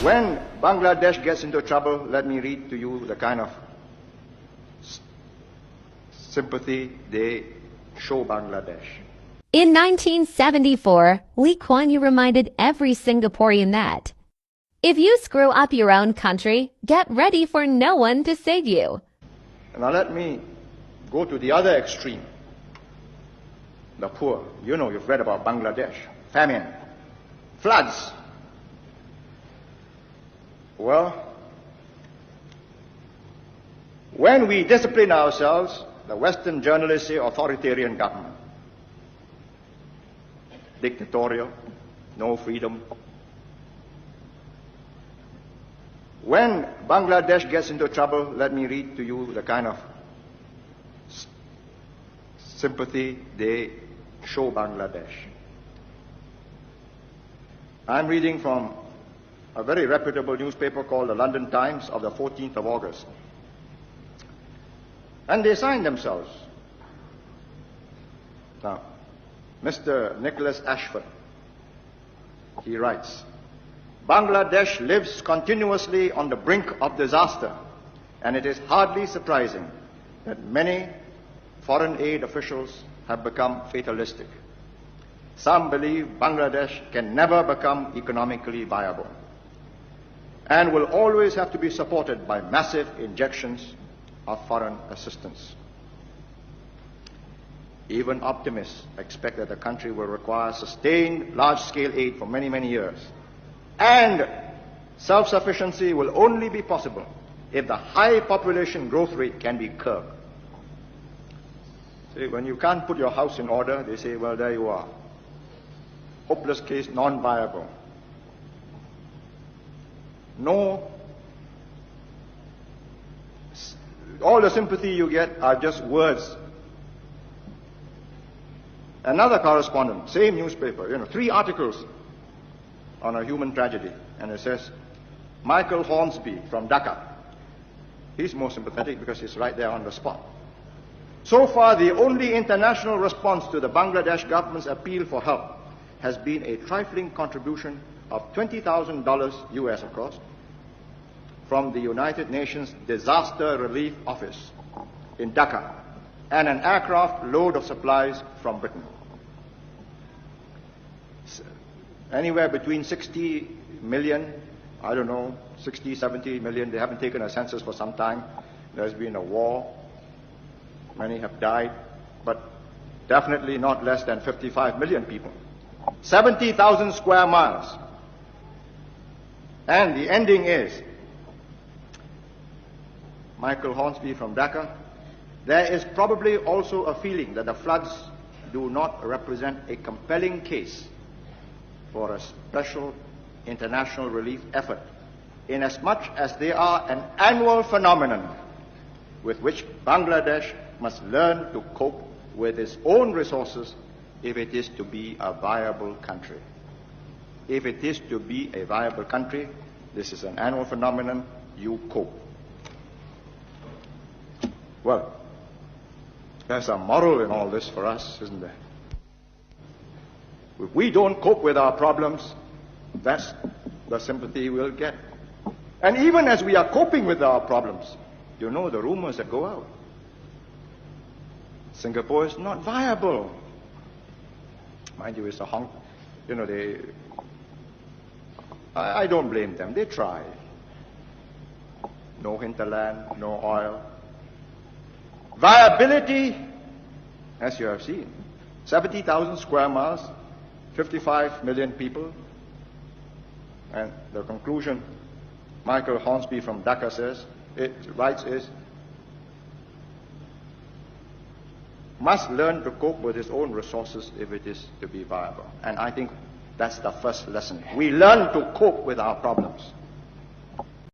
When Bangladesh gets into trouble, let me read to you the kind of sympathy they show Bangladesh. In 1974, Lee Kuan Yew reminded every Singaporean that if you screw up your own country, get ready for no one to save you. Now let me go to the other extreme. The poor. You know, you've read about Bangladesh. Famine. Floods. Well, when we discipline ourselves, the Western journalists say authoritarian government. Dictatorial, no freedom. When Bangladesh gets into trouble, let me read to you the kind of sympathy they show Bangladesh. I'm reading from a very reputable newspaper called the London Times of the 14th of August. And they signed themselves. Now, Mr. Nicholas Ashford, he writes, Bangladesh lives continuously on the brink of disaster, and it is hardly surprising that many foreign aid officials have become fatalistic. Some believe Bangladesh can never become economically viable and will always have to be supported by massive injections of foreign assistance. Even optimists expect that the country will require sustained large-scale aid for many, many years. And self-sufficiency will only be possible if the high population growth rate can be curbed. See, when you can't put your house in order, they say, well, there you are. Hopeless case, non-viable. No, all the sympathy you get are just words. Another correspondent, same newspaper, 3 articles on a human tragedy. And it says, Michael Hornsby from Dhaka. He's more sympathetic because he's right there on the spot. So far, the only international response to the Bangladesh government's appeal for help has been a trifling contribution of $20,000 US, of course, from the United Nations Disaster Relief Office in Dhaka, and an aircraft load of supplies from Britain. Anywhere between 60 million, 60, 70 million. They haven't taken a census for some time. There's been a war. Many have died, but definitely not less than 55 million people. 70,000 square miles. And the ending is, Michael Hornsby from Dhaka, there is probably also a feeling that the floods do not represent a compelling case for a special international relief effort, inasmuch as they are an annual phenomenon with which Bangladesh must learn to cope with its own resources if it is to be a viable country. If it is to be a viable country, this is an annual phenomenon, you cope. Well, there's a moral in all this for us, isn't there? If we don't cope with our problems, that's the sympathy we'll get. And even as we are coping with our problems, the rumors that go out. Singapore is not viable. Mind you, it's a honk. I don't blame them. They try. No hinterland, no oil. Viability, as you have seen, 70,000 square miles, 55 million people. And the conclusion, Michael Hornsby from Dhaka writes is, must learn to cope with his own resources if it is to be viable. And I think that's the first lesson. We learn to cope with our problems.